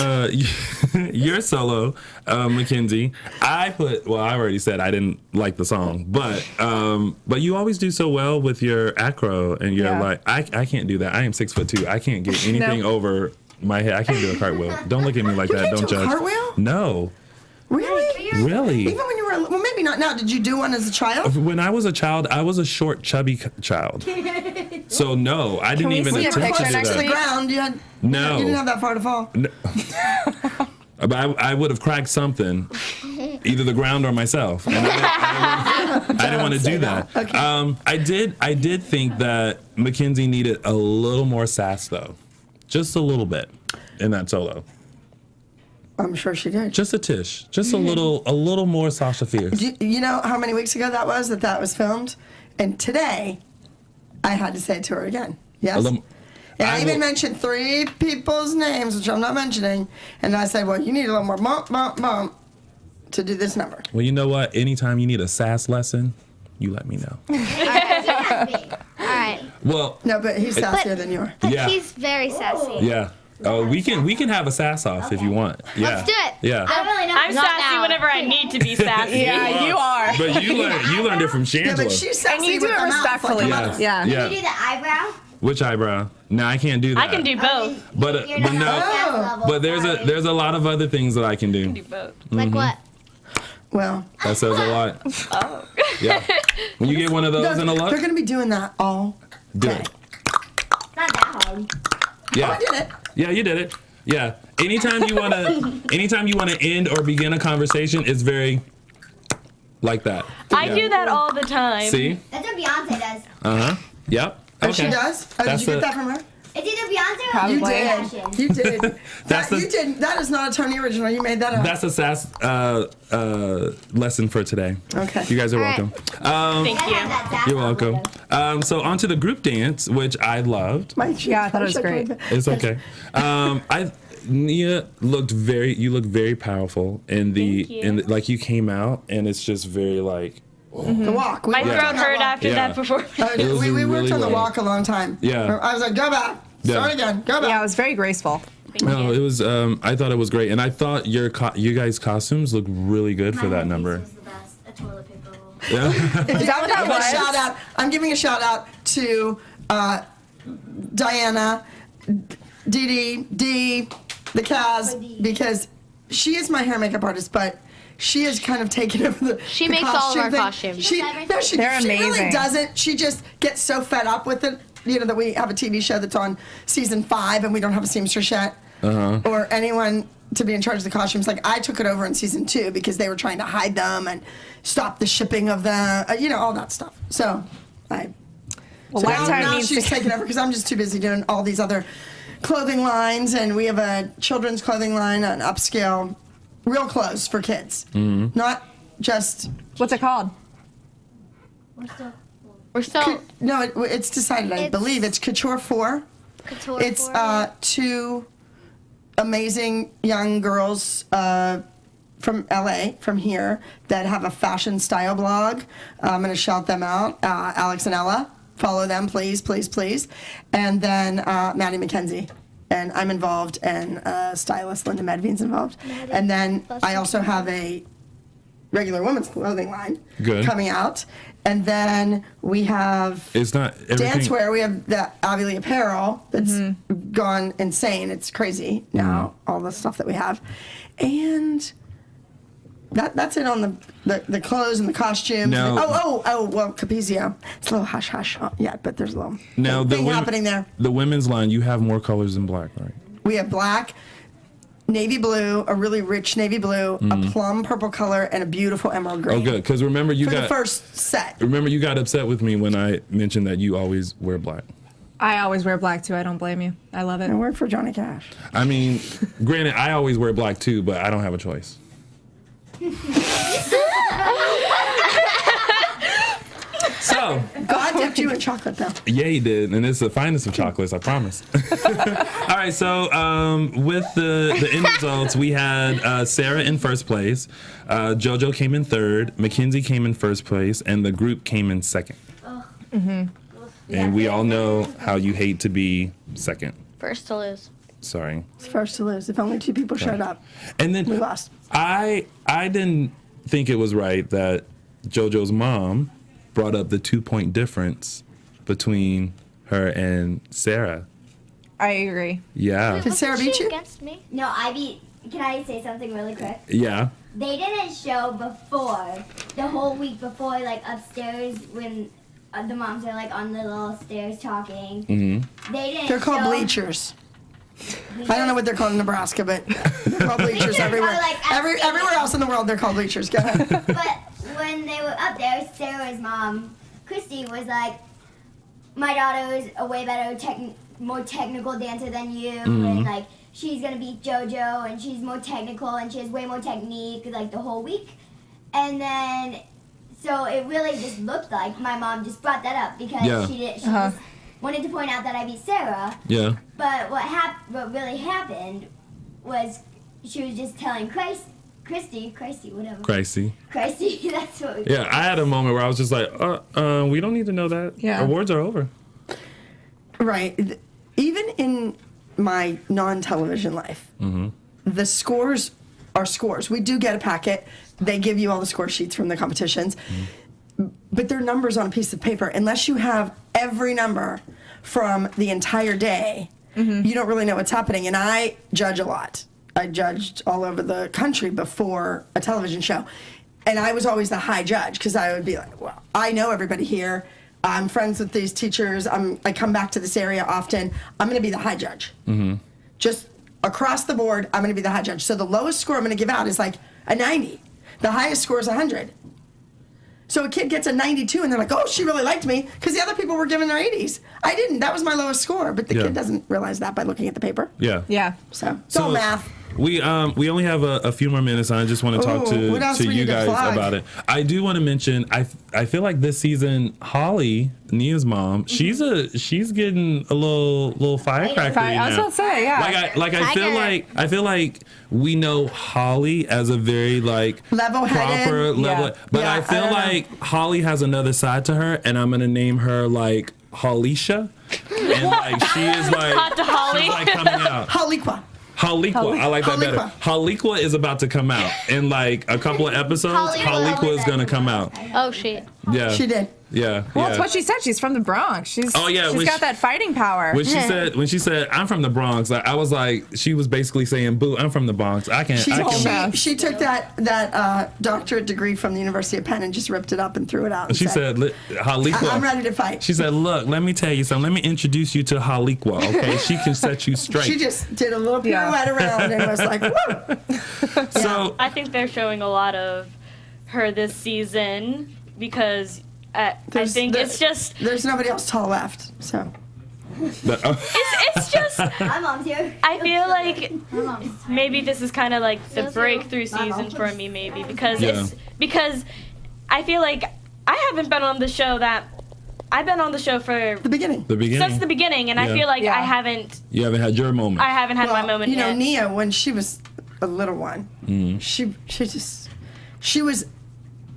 your solo, Mackenzie, I already said I didn't like the song, but you always do so well with your acro, and you're Yeah. like, I can't do that. I am 6'2". I can't get anything over my head. I can't do a cartwheel. Don't look at me like that. can't Don't do a judge. cartwheel? No, Really? really. Even when you were, well, maybe not now. Did you do one as a child? When I was a child, I was a short, chubby child. So no, I didn't we even see a attempt to picture do next To the that. week? ground, you had. No. You didn't have that far to fall. But I would have cracked something, either the ground or myself. And I didn't want to do that. Okay. I did think that Mackenzie needed a little more sass though, just a little bit in that solo. I'm sure she did. Just a tish, just a little more Sasha Fierce. You know how many weeks ago that was filmed? And today, I had to say it to her again. Yes? A little- And I even will- mentioned 3 people's names, which I'm not mentioning. And I said, well, you need a little more bump, bump, bump to do this number. Well, you know what? Anytime you need a sass lesson, you let me know. All right. Well, No, but he's sassier than you are. But Yeah. he's very sassy. yeah. Oh, we can have a sass off if you want. Yeah. Let's do it. Yeah. I'm really not. I'm sassy now. whenever I need to be sassy. yeah, you are. But you learned it from Yeah, Shangela. but she's sassy And you do with it her mouth like respectfully. a Yeah. mother. Yeah. Can you do the eyebrow? Which eyebrow? No, I can't do that. I can do both. But You're but not no. on that level, But sorry. there's a lot of other things that I can do. Do both. Like what? Well, That says a lot. Yeah. When you get one of those in a they're look, going to be doing that all do day. it. Not that hard. Yeah. I did it. Yeah, you did it. Yeah. Anytime you wanna end or begin a conversation, it's very like that. I Yeah. do that all the time. See? That's what Beyonce does. Uh-huh. Yep. Oh, she does? Oh, did That's you get a- that from her? It's either Beyonce or Probably. You Kardashian. did. You did. That's You did. That is not a Tony original. You made that up. That's a sass lesson for today. Okay. You guys are All right. welcome. Thank I you. have that sass You're on welcome. with So on to the group dance, which I loved. Yeah, I thought it was great. It's okay. Nia looked you looked very powerful in the Thank you. like you came out and it's just very like The walk. My worked throat on hurt walk. after Yeah. that performance. It was We worked really on the well. walk a long time. Yeah. I was like, go back. Yeah. Start again. Go back. Yeah, it was very graceful. No, it was. I thought it was great, and I thought you guys' costumes looked really good for that number. was the best. A toilet paper roll. Yeah. Is that what that was? I'm giving a shout out to Diana, Dee Dee, the Kaz, because she is my hair and makeup artist, but she has kind of taken over the. She the makes all of our thing. costumes. She They're really amazing. doesn't. She just gets so fed up with it. You know that we have a TV show that's on season 5 and we don't have a seamstress yet, or anyone to be in charge of the costumes. Like I took it over in season 2 because they were trying to hide them and stop the shipping of them. All that stuff. So Well, so Lifetime now needs she's to. taking over because I'm just too busy doing all these other clothing lines, and we have a children's clothing line, an upscale, real clothes for kids, not just. What's it called? We're still No, it's decided. I believe it's Couture 4. couture It's for it. 2 amazing young girls from LA, from here, that have a fashion style blog. I'm going to shout them out. Alex and Ella. Follow them, please, please, please. And then Maddie McKenzie. And I'm involved, and stylist Linda Medvine's involved. And then I also have a regular women's clothing line Good. coming out. And then we have It's not everything. dancewear. We have the Avilee apparel that's gone insane. It's crazy now, all the stuff that we have. And that's it on the clothes and the costumes. Now- Well, Capizio. It's a little hush yet, but there's a little Now thing happening there. The women's line, you have more colors than black, right? We have black, navy blue, a really rich navy blue, a plum purple color, and a beautiful emerald green. Oh, good. Because remember you For got the first set. remember you got upset with me when I mentioned that you always wear black. I always wear black too. I don't blame you. I love it. I work for Johnny Cash. I mean, granted, I always wear black too, but I don't have a choice. So, God dipped you in chocolate, though. yeah, he did, and it's the finest of chocolates, I promise. All right, so with the end results, we had Sarah in first place, JoJo came in third, Mackenzie came in first place, and the group came in second. And we all know how you hate to be second. First to lose. Sorry. It's first to lose. If only 2 people showed up, And then we lost. I didn't think it was right that JoJo's mom brought up the 2-point difference between her and Sarah. I agree. Yeah. Did Sarah beat She you? against me? No, I beat. Can I say something really quick? Yeah. They didn't show before, the whole week before, like upstairs when the moms are like on the little stairs talking. Mm-hmm. They didn't. They're called show bleachers. I don't know what they're called in Nebraska, but they're called bleachers Bleachers are everywhere. like Everywhere else in the world, they're called bleachers. Go ahead. But when they were up there, Sarah's mom, Christy, was like, "My daughter is a way better, more technical dancer than you, and like she's gonna beat JoJo, and she's more technical, and she has way more technique, like the whole week." And then, so it really just looked like my mom just brought that up because Yeah. she just wanted to point out that I beat Sarah. Yeah. But what really happened was she was just telling Christy, whatever. Crazy. Christy, that's what we Yeah, I had a moment where I was just like, we don't need to know that. Yeah. Awards are over. Right. Even in my non-television life, the scores are scores. We do get a packet. They give you all the score sheets from the competitions. But they're numbers on a piece of paper. Unless you have every number from the entire day, you don't really know what's happening. And I judge a lot. I judged all over the country before a television show. And I was always the high judge because I would be like, well, I know everybody here. I'm friends with these teachers. I come back to this area often. I'm going to be the high judge. Just across the board, I'm going to be the high judge. So the lowest score I'm going to give out is like a 90. The highest score is 100. So a kid gets a 92 and they're like, oh, she really liked me, because the other people were giving her 80s. I didn't. That was my lowest score, but the kid doesn't realize that by looking at the paper. Yeah. Yeah. So it's all math. We only have a few more minutes, and I just want to talk to you guys about it. I do want to mention I feel like this season Holly, Nia's mom, she's getting a little firecracker. I was about to say, yeah. I feel like we know Holly as a very like level-headed, proper level, but I feel like Holly has another side to her, and I'm gonna name her like Hollisha, and like she is like Hot to Holly. she's like coming out. Haliqua. Haliqua. I like that better. Haliqua is about to come out in like a couple of episodes. Haliqua is gonna come out. Oh shit. Yeah. She did. Yeah. Well, it's what she said. She's from the Bronx. She's got that fighting power. When she said I'm from the Bronx, like, I was like, she was basically saying, "Boo, I'm from the Bronx. I can't." She took that doctorate degree from the University of Penn and just ripped it up and threw it out. And she said, "Haliqua, I'm ready to fight." She said, "Look, let me tell you something. Let me introduce you to Haliqua. Okay, she can set you straight." She just did a little pirouette around and was like, "Woo!" So I think they're showing a lot of her this season because I think it's just there's nobody else tall left. So it's just My mom's here. I feel like maybe this is kind of like the breakthrough season for me, maybe because because I feel like I haven't been on the show I've been on the show for the beginning. Since the beginning, and I feel like I haven't. You haven't had your moment. I haven't had my moment You know, yet. Nia, when she was a little one, she was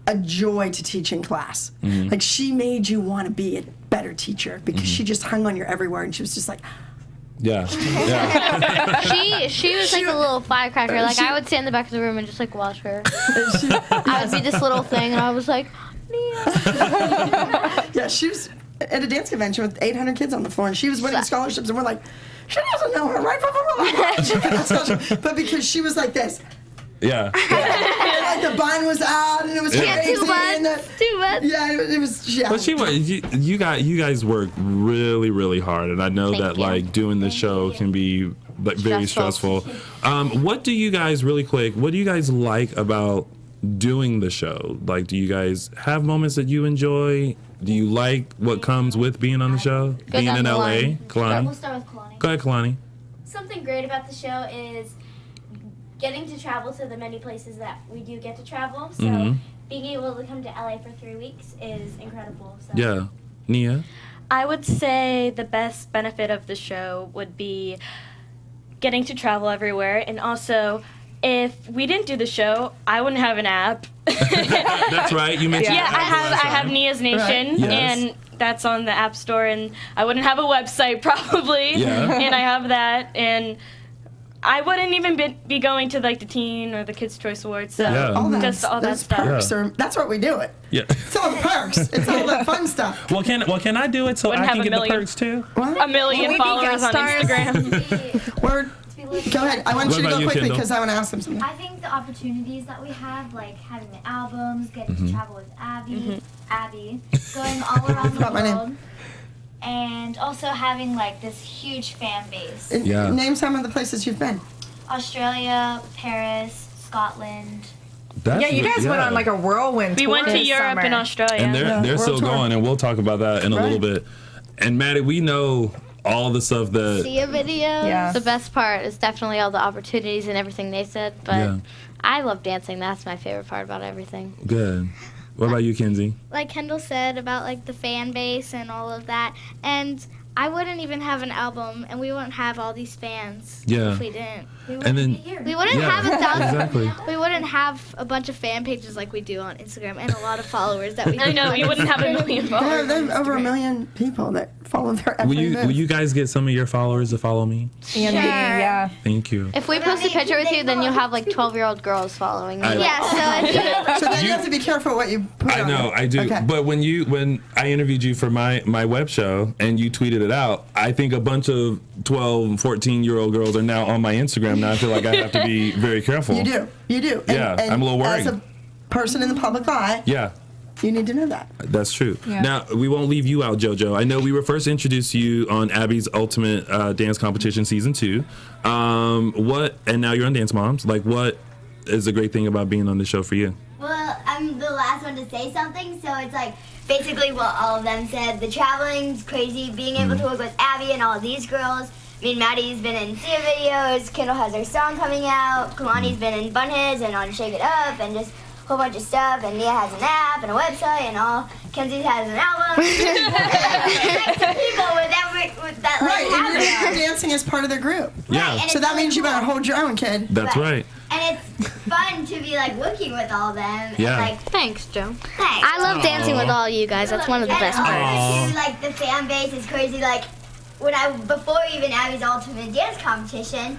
a joy to teach in class. Like, she made you want to be a better teacher because she just hung on your every word, and she was just like, yeah. She was like a little firecracker. Like, I would sit in the back of the room and just like watch her. I would be this little thing, and I was like, Nia. yeah, she was at a dance convention with 800 kids on the floor, and she was winning scholarships, and we're like, she doesn't know her right from her wrong. But because she was like this. Yeah. Like the bun was out, and it was crazy. Too much. Yeah, it was. Yeah. But she was. You guys work really, really hard, and I know that like doing the show can be like very stressful. What do you guys really quick? What do you guys like about doing the show? Like, do you guys have moments that you enjoy? Do you like what comes with being on the show? Being in LA, Kalani. We'll start with Kalani. Go ahead, Kalani. Something great about the show is getting to travel to the many places that we do get to travel. So being able to come to LA for 3 weeks is incredible. So. Yeah. Nia? I would say the best benefit of the show would be getting to travel everywhere, and also if we didn't do the show, I wouldn't have an app. That's right. You mentioned. Yeah, I have Nia's Nation, Right. Yes. and that's on the App Store, and I wouldn't have a website probably, and I have that, and I wouldn't even be going to like the Teen or the Kids' Choice Awards. So just all that stuff. Perks that's what we do it. Yeah. It's all the perks. It's all the fun stuff. Well, can I do it so Wouldn't I can have get a million. the perks too? A million followers on Instagram. Word. Go ahead. I want What you to about go you, quickly Kendall? because I want to ask them something. I think the opportunities that we have, like having the albums, getting to travel with Abby, going all around the Forgot my name. world, and also having like this huge fan base. Yeah. Name some of the places you've been. Australia, Paris, Scotland. Yeah, you guys went on like a whirlwind We tour went to this Europe summer. and Australia. And they're still World tour. going, and we'll talk about that in a little bit. And Maddie, we know all the stuff that. See a video. Yeah. The best part is definitely all the opportunities and everything they said. But Yeah. I love dancing. That's my favorite part about everything. Good. What about you, Kenzie? Like Kendall said about like the fan base and all of that, and I wouldn't even have an album, and we wouldn't have all these fans Yeah. if we didn't. And then. We wouldn't Yeah, have 1,000. exactly. We wouldn't have a bunch of fan pages like we do on Instagram, and a lot of followers that we. I do know, on you wouldn't have a Instagram. million followers. There are over 1 million people that follow their every Will you guys get some of your followers to follow me? Yeah. Thank you. If we post a picture with you, then you'll have like 12-year-old girls following you. Yeah, so if you, So then you have to be careful what you put I on know, it. I do. Okay. But when I interviewed you for my web show and you tweeted it out, I think a bunch of 12 and 14-year-old girls are now on my Instagram. Now I feel like I have to be very careful. You do. Yeah, I'm a little worried. As a person in the public eye, Yeah. you need to know that. That's true. Yeah. Now, we won't leave you out, JoJo. I know we were first introduced to you on Abby's Ultimate Dance Competition Season 2. And now you're on Dance Moms. Like, what is the great thing about being on the show for you? Well, the last last one to say something. So it's like basically what all of them said. The traveling's crazy. Being able to work with Abby and all these girls. I mean, Maddie's been in Sia videos. Kendall has her song coming out. Kalani's been in Bunheads and on Shake It Up and just a whole bunch of stuff. And Nia has an app and a website and all. Kenzie has an album. People with that like and you're dancing as part of their group. Yeah. Right, So that means you better hold your own, kid. That's right. And it's fun to be like working with all of them. Yeah. And, like, Thanks, Joe. thanks. I love dancing with all you guys. That's one of the best And parts. also, too, like the fan base is crazy. Like before even Abby's Ultimate Dance Competition,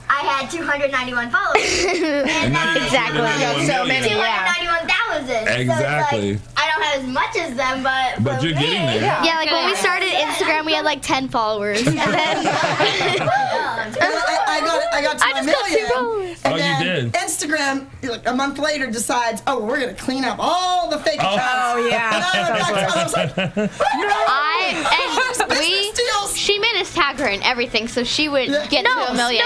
I had 291 followers. And Exactly. So many, yeah. 291,000. Exactly. So it's like, I don't have as much as them, But you're getting there. Yeah, like when we started Instagram, we had like 10 followers. And then I got to I my just got 2 million. followers. And Oh, you then did? Instagram, like a month later, decides, oh, we're going to clean up all the fake accounts. Oh, yeah. And I went back to I was like, business deals. she made us tag her and everything, so she would get to a million.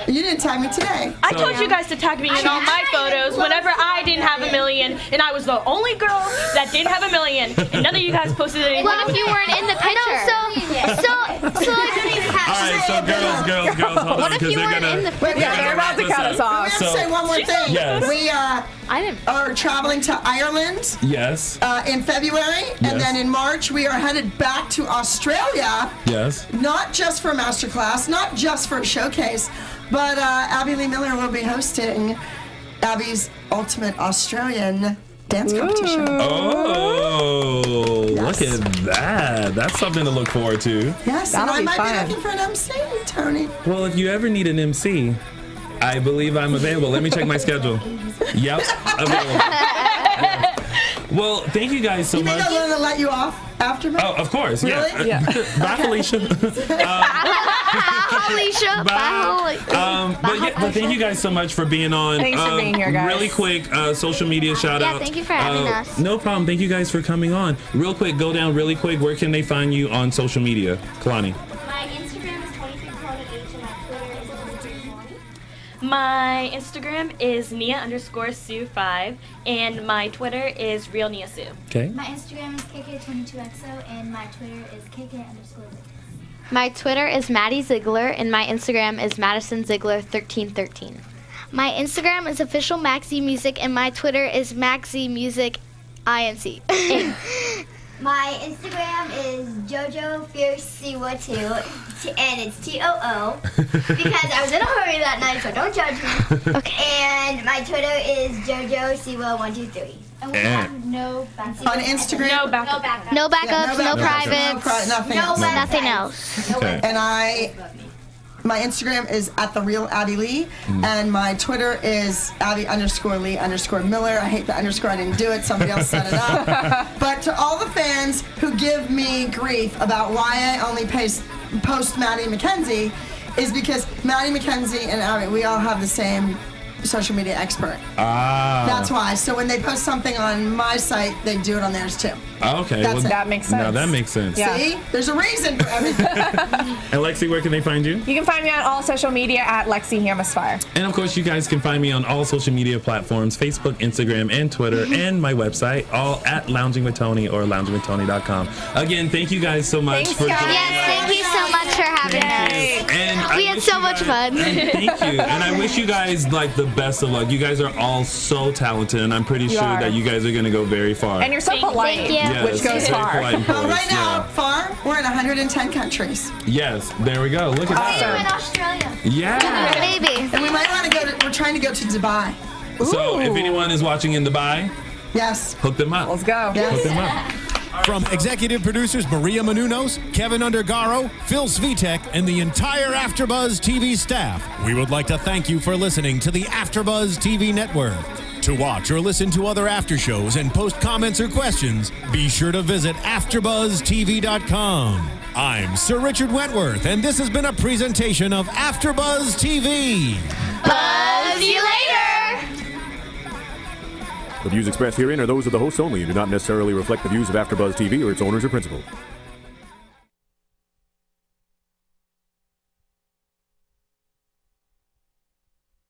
You didn't tag me today. I told you guys to tag me in all my photos whenever I didn't have a million, and I was the only girl that didn't have a million, and none of you guys posted anything. What if you weren't in the picture? All right, so girls, hold What on, if because you they're weren't gonna. in the Wait, they're about to cut us We off. have to say one more thing. Yes. We I didn't. are traveling to Ireland Yes. in February, Yes. and then in March we are headed back to Australia. Yes. Not just for a masterclass, not just for a showcase, but Abby Lee Miller will be hosting Abby's Ultimate Australian Dance Competition. Oh, look at that. That's something to look forward to. Yes, That'll and be I might fun. be looking for an MC, Tony. Well, if you ever need an MC, I believe I'm available. Let me check my schedule. Yep, available. Yeah. Well, thank you guys so You think much. I'm going to let you off after me? Oh, of course. Really? Yeah. Bye, Felicia. Alicia, Bye. But thank you guys so much for being on. Thanks for being here, guys. Really quick, social media shout out. Yeah, thank you for having us. No problem. Thank you guys for coming on. Real quick, go down really quick. Where can they find you on social media, Kalani? My Instagram is 23KalaniH and my Twitter is 23Kalani. My Instagram is Nia_Sue5, and my Twitter is RealNiaSue. Okay. My Instagram is KK22XO and my Twitter is KK_. My Twitter is Maddie Ziegler, and my Instagram is Madison Ziegler 1313. My Instagram is official Maxi Music, and my Twitter is Maxi Music INC. My Instagram is JoJo Fierce Siwa 2, and it's TOO because I was in a hurry that night, so don't judge me. Okay. And my Twitter is JoJo Siwa 123. And we have no backup. On Instagram? No No backup. backup. No backups, no backups, privates, nothing No else. websites. nothing else. Okay. And my Instagram is @TheRealAbbyLee, and my Twitter is Abby_Lee_Miller. I hate the underscore. I didn't do it. Somebody else set it up. But to all the fans who give me grief about why I only post Maddie McKenzie, is because Maddie McKenzie and Abby, we all have the same social media expert. That's why. So when they post something on my site, they do it on theirs too. Okay. That's it. That makes sense. Now that makes sense. Yeah. See? There's a reason for everything. And Lexi, where can they find you? You can find me on all social media at Lexi Hammerspire. And of course, you guys can find me on all social media platforms, Facebook, Instagram, and Twitter, and my website, all at Lounging with Tony or loungingwithtony.com. Again, thank you guys so much Thanks, for guys. joining Yes, thank you so much for having us. And We had so much fun. Thank you. And I wish you guys like the best of luck. You guys are all so talented, and I'm pretty You sure are. that you guys are going to go very far. And you're so polite, Thank you. Yes, which goes very far. polite and Well, poised, right now, yeah. far, we're in 110 countries. Yes, there we go. Look at We're in that. Australia. Yeah. Maybe. And we might want to we're trying to go to Dubai. So if anyone is watching in Dubai, Yes. hook them up. Let's go. Yes. Hook them up. From executive producers Maria Menounos, Kevin Undergaro, Phil Svitek, and the entire AfterBuzz TV staff, we would like to thank you for listening to the AfterBuzz TV network. To watch or listen to other after shows and post comments or questions, be sure to visit AfterBuzzTV.com. I'm Sir Richard Wentworth, and this has been a presentation of AfterBuzz TV. Buzz you later. The views expressed herein are those of the hosts only and do not necessarily reflect the views of AfterBuzz TV or its owners or principals.